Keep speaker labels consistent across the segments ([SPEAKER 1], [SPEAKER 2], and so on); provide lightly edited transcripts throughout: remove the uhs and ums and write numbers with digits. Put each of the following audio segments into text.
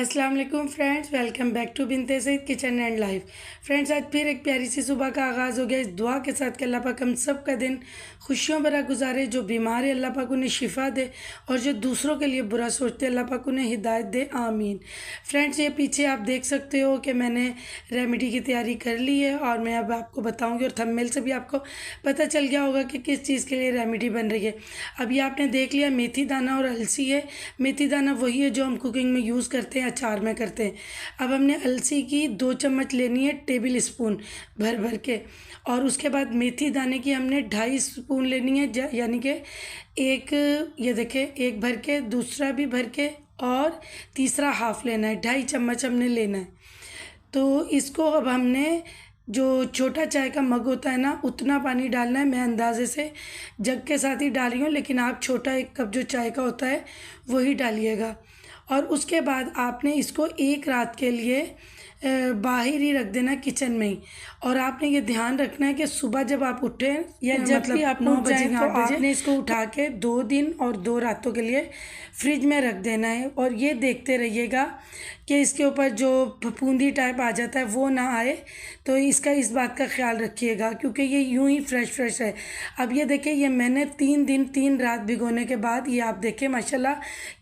[SPEAKER 1] अस्सलाम वालेकुम friends, welcome back to Binte Saeed kitchen and life. Friends, आज फिर एक प्यारी सी सुबह का आगाज़ हो गया इस दुआ के साथ कि अल्लाह पाक हम सब का दिन खुशियों भरा गुजारे। जो बीमार है अल्लाह पाक उन्हें शिफा दे और जो दूसरों के लिए बुरा सोचते अल्लाह पाक उन्हें हिदायत दे, आमीन। फ्रेंड्स, ये पीछे आप देख सकते हो कि मैंने रेमेडी की तैयारी कर ली है और मैं अब आपको बताऊँगी और थंबनेल से भी आपको पता चल गया होगा कि किस चीज़ के लिए रेमेडी बन रही है। अभी आपने देख लिया मेथी दाना और अलसी है। मेथी दाना वही है जो हम कुकिंग में यूज़ करते हैं, अचार में करते हैं। अब हमने अलसी की 2 चम्मच लेनी है, टेबल स्पून भर भर के, और उसके बाद मेथी दाने की हमने 2.5 स्पून लेनी है, यानी कि एक, ये देखें, एक भर के, दूसरा भी भर के और तीसरा हाफ लेना है। 2.5 चम्मच हमने लेना है। तो इसको अब हमने, जो छोटा चाय का मग होता है ना, उतना पानी डालना है। मैं अंदाजे से जग के साथ ही डाल रही हूँ, लेकिन आप छोटा 1 कप जो चाय का होता है वही डालिएगा। और उसके बाद आपने इसको एक रात के लिए बाहर ही रख देना किचन में ही। और आपने ये ध्यान रखना है कि सुबह जब आप उठें या जब भी आप 9 बजे तो आपने इसको उठा के 2 दिन और 2 रातों के लिए फ्रिज में रख देना है। और ये देखते रहिएगा कि इसके ऊपर जो फफूंदी टाइप आ जाता है वो ना आए। तो इसका, इस बात का ख्याल रखिएगा, क्योंकि ये यूं ही फ्रेश है। अब ये देखिए, ये मैंने 3 दिन 3 रात भिगोने के बाद ये आप देखें माशाल्लाह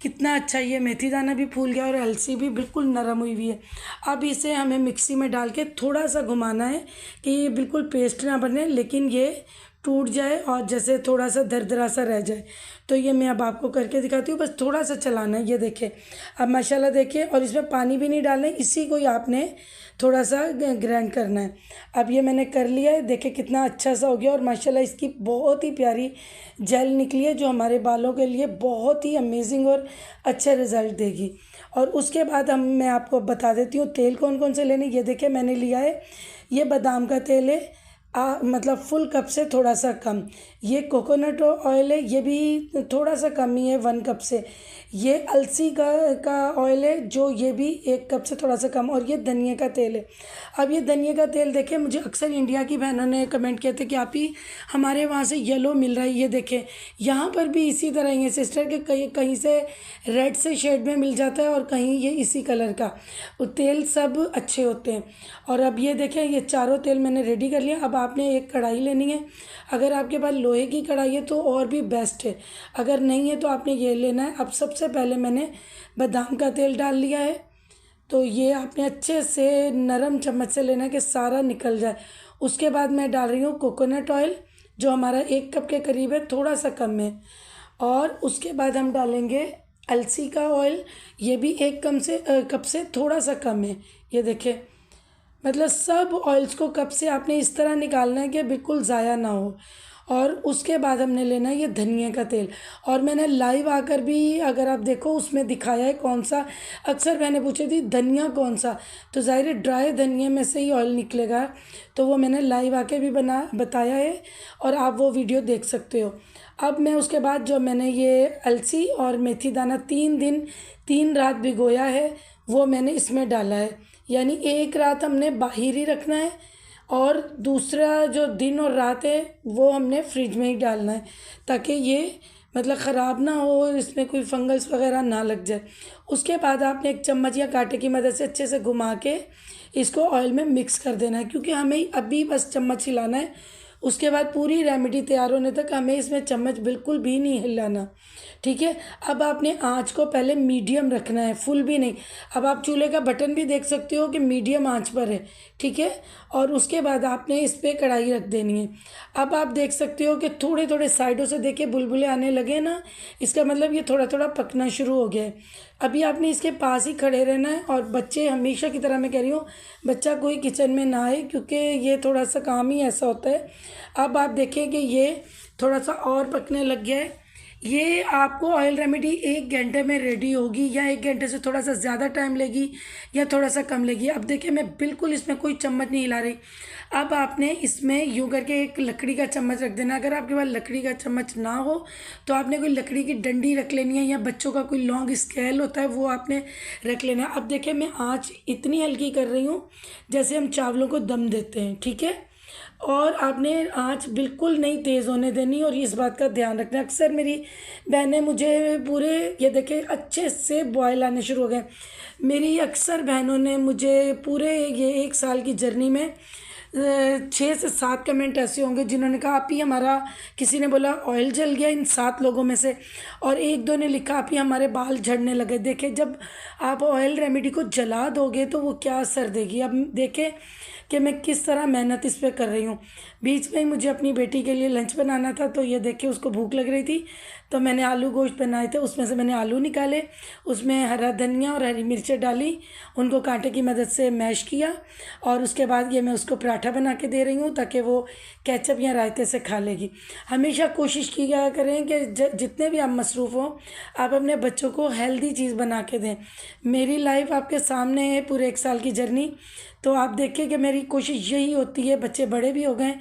[SPEAKER 1] कितना अच्छा ये मेथी दाना भी फूल गया और अलसी भी बिल्कुल नरम हुई हुई है। अब इसे हमें मिक्सी में डाल के थोड़ा सा घुमाना है कि ये बिल्कुल पेस्ट ना बने, लेकिन ये टूट जाए और जैसे थोड़ा सा दरदरा सा रह जाए। तो ये मैं अब आपको करके दिखाती हूँ, बस थोड़ा सा चलाना है। ये देखें, अब माशाल्लाह देखिए, और इसमें पानी भी नहीं डालना है, इसी को ही आपने थोड़ा सा ग्राइंड करना है। अब ये मैंने कर लिया है, देखिए कितना अच्छा सा हो गया और माशाल्लाह इसकी बहुत ही प्यारी जेल निकली है, जो हमारे बालों के लिए बहुत ही अमेजिंग और अच्छे रिज़ल्ट देगी। और उसके बाद मैं आपको बता देती हूँ तेल कौन कौन से लेने। ये देखिए मैंने लिया है, ये बादाम का तेल है, मतलब फुल कप से थोड़ा सा कम। ये कोकोनट ऑयल है, ये भी थोड़ा सा कम ही है, 1 कप से। ये अलसी का ऑयल है, जो ये भी 1 कप से थोड़ा सा कम। और ये धनिया का तेल है। अब ये धनिया का तेल देखें, मुझे अक्सर इंडिया की बहनों ने कमेंट किए थे कि आप ही हमारे वहाँ से येलो मिल रहा है। ये देखें, यहाँ पर भी इसी तरह ही है सिस्टर, कि कहीं कहीं से रेड से शेड में मिल जाता है और कहीं ये इसी कलर का। वो तेल सब अच्छे होते हैं। और अब ये देखें, ये चारों तेल मैंने रेडी कर लिया। अब आपने एक कढ़ाई लेनी है। अगर आपके पास लोहे की कढ़ाई है तो और भी बेस्ट है, अगर नहीं है तो आपने ये लेना है। अब सबसे पहले मैंने बादाम का तेल डाल लिया है। तो ये आपने अच्छे से नरम चम्मच से लेना है कि सारा निकल जाए। उसके बाद मैं डाल रही हूँ कोकोनट ऑयल, जो हमारा 1 कप के करीब है, थोड़ा सा कम है। और उसके बाद हम डालेंगे अलसी का ऑयल, ये भी 1 कप से थोड़ा सा कम है। ये देखिए, मतलब सब ऑयल्स को कप से आपने इस तरह निकालना है कि बिल्कुल ज़ाया ना हो। और उसके बाद हमने लेना है ये धनिया का तेल। और मैंने लाइव आकर भी, अगर आप देखो, उसमें दिखाया है कौन सा। अक्सर मैंने पूछी थी धनिया कौन सा, तो ज़ाहिर है ड्राई धनिया में से ही ऑयल निकलेगा। तो वो मैंने लाइव आके भी बताया है और आप वो वीडियो देख सकते हो। अब मैं उसके बाद जो मैंने ये अलसी और मेथी दाना 3 दिन 3 रात भिगोया है, वो मैंने इसमें डाला है। यानी एक रात हमने बाहर ही रखना है और दूसरा जो दिन और रात है वो हमने फ्रिज में ही डालना है, ताकि ये मतलब ख़राब ना हो और इसमें कोई फंगस वगैरह ना लग जाए। उसके बाद आपने एक चम्मच या कांटे की मदद से अच्छे से घुमा के इसको ऑयल में मिक्स कर देना है, क्योंकि हमें अभी बस चम्मच हिलाना है। उसके बाद पूरी रेमेडी तैयार होने तक हमें इसमें चम्मच बिल्कुल भी नहीं हिलाना, ठीक है। अब आपने आंच को पहले मीडियम रखना है, फुल भी नहीं। अब आप चूल्हे का बटन भी देख सकते हो कि मीडियम आंच पर है, ठीक है। और उसके बाद आपने इस पर कढ़ाई रख देनी है। अब आप देख सकते हो कि थोड़े थोड़े साइडों से देखिए बुलबुले आने लगे ना, इसका मतलब ये थोड़ा थोड़ा पकना शुरू हो गया है। अभी आपने इसके पास ही खड़े रहना है। और बच्चे, हमेशा की तरह मैं कह रही हूँ, बच्चा कोई किचन में ना आए, क्योंकि ये थोड़ा सा काम ही ऐसा होता है। अब आप देखें कि ये थोड़ा सा और पकने लग गया है। ये आपको ऑयल रेमेडी 1 घंटे में रेडी होगी, या 1 घंटे से थोड़ा सा ज़्यादा टाइम लेगी या थोड़ा सा कम लेगी। अब देखिए, मैं बिल्कुल इसमें कोई चम्मच नहीं हिला रही। अब आपने इसमें यूँ करके एक लकड़ी का चम्मच रख देना। अगर आपके पास लकड़ी का चम्मच ना हो तो आपने कोई लकड़ी की डंडी रख लेनी है, या बच्चों का कोई लॉन्ग स्केल होता है वो आपने रख लेना है। अब देखिए, मैं आँच इतनी हल्की कर रही हूँ जैसे हम चावलों को दम देते हैं, ठीक है। और आपने आँच बिल्कुल नहीं तेज़ होने देनी और इस बात का ध्यान रखना। अक्सर मेरी बहनें मुझे पूरे ये देखें अच्छे से बॉयल आने शुरू हो गए। मेरी अक्सर बहनों ने मुझे पूरे ये 1 साल की जर्नी में 6 से 7 कमेंट ऐसे होंगे जिन्होंने कहा आप ही हमारा, किसी ने बोला ऑयल जल गया इन 7 लोगों में से, और 1-2 ने लिखा आप ही हमारे बाल झड़ने लगे। देखें जब आप ऑयल रेमेडी को जला दोगे तो वो क्या असर देगी। अब देखें कि मैं किस तरह मेहनत इस पे कर रही हूँ। बीच में ही मुझे अपनी बेटी के लिए लंच बनाना था, तो ये देखिए उसको भूख लग रही थी, तो मैंने आलू गोश्त बनाए थे, उसमें से मैंने आलू निकाले, उसमें हरा धनिया और हरी मिर्चें डाली, उनको कांटे की मदद से मैश किया, और उसके बाद ये मैं उसको पराठा बना के दे रही हूँ ताकि वो केचप या रायते से खा लेगी। हमेशा कोशिश किया करें कि जितने भी आप मसरूफ़ हों आप अपने बच्चों को हेल्दी चीज़ बना के दें। मेरी लाइफ आपके सामने है, पूरे 1 साल की जर्नी, तो आप देखिए कि मेरी कोशिश यही होती है। बच्चे बड़े भी हो गए,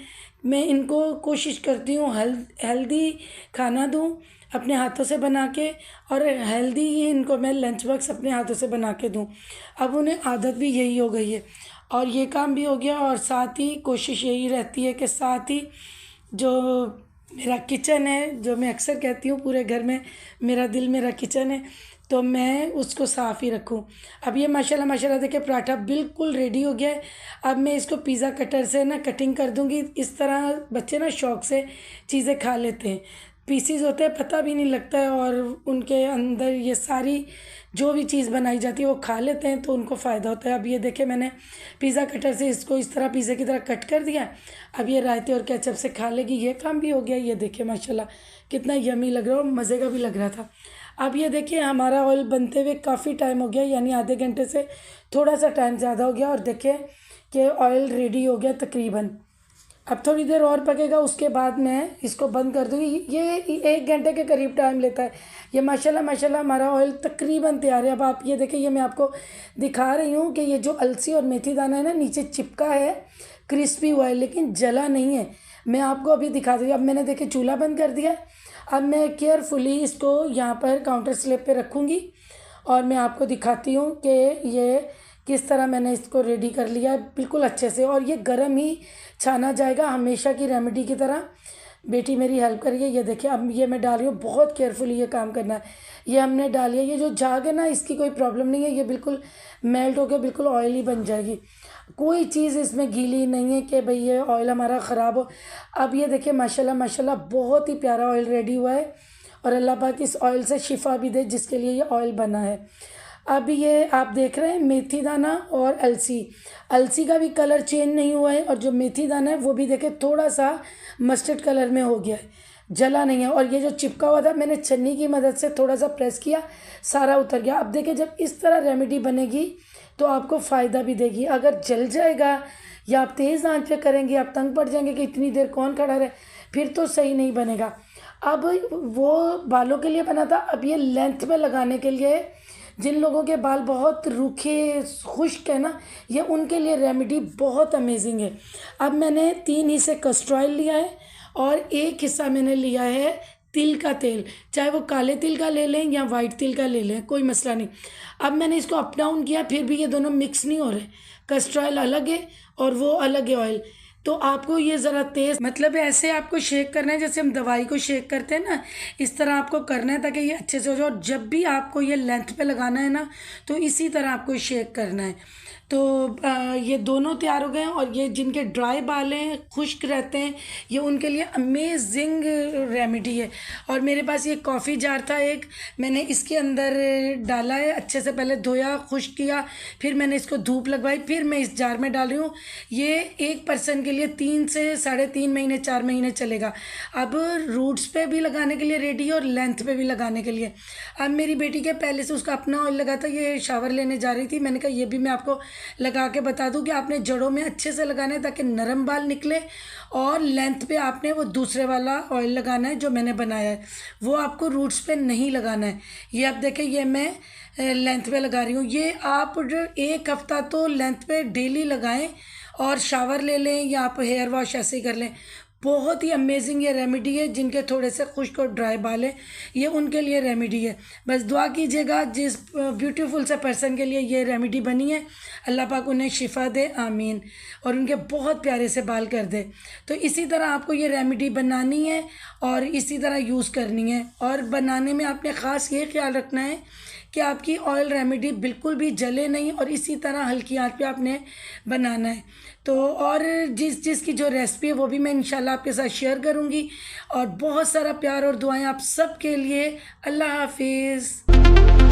[SPEAKER 1] मैं इनको कोशिश करती हूँ हेल्दी खाना दूँ अपने हाथों से बना के, और हेल्दी ही इनको मैं लंच बॉक्स अपने हाथों से बना के दूँ। अब उन्हें आदत भी यही हो गई है और ये काम भी हो गया, और साथ ही कोशिश यही रहती है कि साथ ही जो मेरा किचन है, जो मैं अक्सर कहती हूँ पूरे घर में मेरा दिल मेरा किचन है, तो मैं उसको साफ़ ही रखूँ। अब ये माशाल्लाह माशाल्लाह देखिए पराठा बिल्कुल रेडी हो गया है। अब मैं इसको पिज़्ज़ा कटर से ना कटिंग कर दूँगी। इस तरह बच्चे ना शौक़ से चीज़ें खा लेते हैं। पीसीज होते हैं पता भी नहीं लगता है, और उनके अंदर ये सारी जो भी चीज़ बनाई जाती है वो खा लेते हैं, तो उनको फ़ायदा होता है। अब ये देखिए मैंने पिज़्ज़ा कटर से इसको इस तरह पिज़्ज़ा की तरह कट कर दिया। अब ये रायते और केचप से खा लेगी, ये काम भी हो गया। ये देखिए माशाल्लाह कितना यमी लग रहा है और मज़े का भी लग रहा था। अब ये देखिए हमारा ऑयल बनते हुए काफ़ी टाइम हो गया, यानी आधे घंटे से थोड़ा सा टाइम ज़्यादा हो गया, और देखिए कि ऑयल रेडी हो गया तकरीबन। अब थोड़ी देर और पकेगा, उसके बाद मैं इसको बंद कर दूँगी। ये 1 घंटे के करीब टाइम लेता है। ये माशाल्लाह माशाल्लाह हमारा ऑयल तकरीबन तैयार है। अब आप ये देखिए, ये मैं आपको दिखा रही हूँ कि ये जो अलसी और मेथी दाना है ना नीचे चिपका है, क्रिस्पी हुआ है लेकिन जला नहीं है। मैं आपको अभी दिखा दूँगी। अब मैंने देखिए चूल्हा बंद कर दिया। अब मैं केयरफुली इसको यहाँ पर काउंटर स्लैब पे रखूँगी और मैं आपको दिखाती हूँ कि ये किस तरह मैंने इसको रेडी कर लिया है बिल्कुल अच्छे से। और ये गर्म ही छाना जाएगा हमेशा की रेमेडी की तरह। बेटी मेरी हेल्प करिए। ये देखिए अब ये मैं डाल रही हूँ, बहुत केयरफुली ये काम करना है। ये हमने डाली है, ये जो झाग है ना इसकी कोई प्रॉब्लम नहीं है, ये बिल्कुल मेल्ट होकर बिल्कुल ऑयली बन जाएगी। कोई चीज़ इसमें गीली नहीं है कि भाई ये ऑयल हमारा ख़राब हो। अब ये देखिए माशाल्लाह माशाल्लाह बहुत ही प्यारा ऑयल रेडी हुआ है, और अल्लाह पाक इस ऑयल से शिफा भी दे जिसके लिए ये ऑयल बना है। अब ये आप देख रहे हैं मेथी दाना और अलसी, अलसी का भी कलर चेंज नहीं हुआ है, और जो मेथी दाना है वो भी देखे थोड़ा सा मस्टर्ड कलर में हो गया है, जला नहीं है। और ये जो चिपका हुआ था मैंने छन्नी की मदद से थोड़ा सा प्रेस किया, सारा उतर गया। अब देखिए जब इस तरह रेमेडी बनेगी तो आपको फ़ायदा भी देगी। अगर जल जाएगा या आप तेज़ आंच पे करेंगे, आप तंग पड़ जाएंगे कि इतनी देर कौन खड़ा रहे, फिर तो सही नहीं बनेगा। अब वो बालों के लिए बना था, अब ये लेंथ में लगाने के लिए, जिन लोगों के बाल बहुत रूखे खुश्क है ना, ये उनके लिए रेमेडी बहुत अमेजिंग है। अब मैंने 3 हिस्से कस्टर ऑयल लिया है और 1 हिस्सा मैंने लिया है तिल का तेल, चाहे वो काले तिल का ले लें या वाइट तिल का ले लें, कोई मसला नहीं। अब मैंने इसको अप डाउन किया, फिर भी ये दोनों मिक्स नहीं हो रहे। कस्टर ऑयल अलग है और वो अलग है ऑयल। तो आपको ये ज़रा तेज़, मतलब ऐसे आपको शेक करना है जैसे हम दवाई को शेक करते हैं ना, इस तरह आपको करना है ताकि ये अच्छे से हो जाए। और जब भी आपको ये लेंथ पे लगाना है ना तो इसी तरह आपको शेक करना है। तो ये दोनों तैयार हो गए हैं। और ये जिनके ड्राई बाल हैं, खुश्क रहते हैं, ये उनके लिए अमेजिंग रेमेडी है। और मेरे पास ये कॉफ़ी जार था एक, मैंने इसके अंदर डाला है, अच्छे से पहले धोया, खुश्क किया, फिर मैंने इसको धूप लगवाई, फिर मैं इस जार में डाल रही हूँ। ये 1 पर्सन के लिए 3 से 3.5 महीने 4 महीने चलेगा। अब रूट्स पे भी लगाने के लिए रेडी है और लेंथ पे भी लगाने के लिए। अब मेरी बेटी के पहले से उसका अपना ऑयल लगा था, ये शावर लेने जा रही थी, मैंने कहा ये भी मैं आपको लगा के बता दूं कि आपने जड़ों में अच्छे से लगाना है ताकि नरम बाल निकले, और लेंथ पे आपने वो दूसरे वाला ऑयल लगाना है जो मैंने बनाया है, वो आपको रूट्स पे नहीं लगाना है। ये आप देखें, ये मैं लेंथ पे लगा रही हूँ। ये आप 1 हफ्ता तो लेंथ पे डेली लगाएं और शावर ले लें या आप हेयर वॉश ऐसे ही कर लें, बहुत ही अमेजिंग ये रेमेडी है। जिनके थोड़े से खुश्क और ड्राई बाल है, ये उनके लिए रेमेडी है। बस दुआ कीजिएगा जिस ब्यूटीफुल से पर्सन के लिए ये रेमेडी बनी है, अल्लाह पाक उन्हें शिफा दे, आमीन, और उनके बहुत प्यारे से बाल कर दे। तो इसी तरह आपको ये रेमेडी बनानी है और इसी तरह यूज़ करनी है। और बनाने में आपने ख़ास ये ख्याल रखना है कि आपकी ऑयल रेमेडी बिल्कुल भी जले नहीं, और इसी तरह हल्की आंच पे आपने बनाना है। तो और जिसकी जो रेसिपी है वो भी मैं इंशाल्लाह आपके साथ शेयर करूँगी। और बहुत सारा प्यार और दुआएं आप सब के लिए। अल्लाह हाफिज़।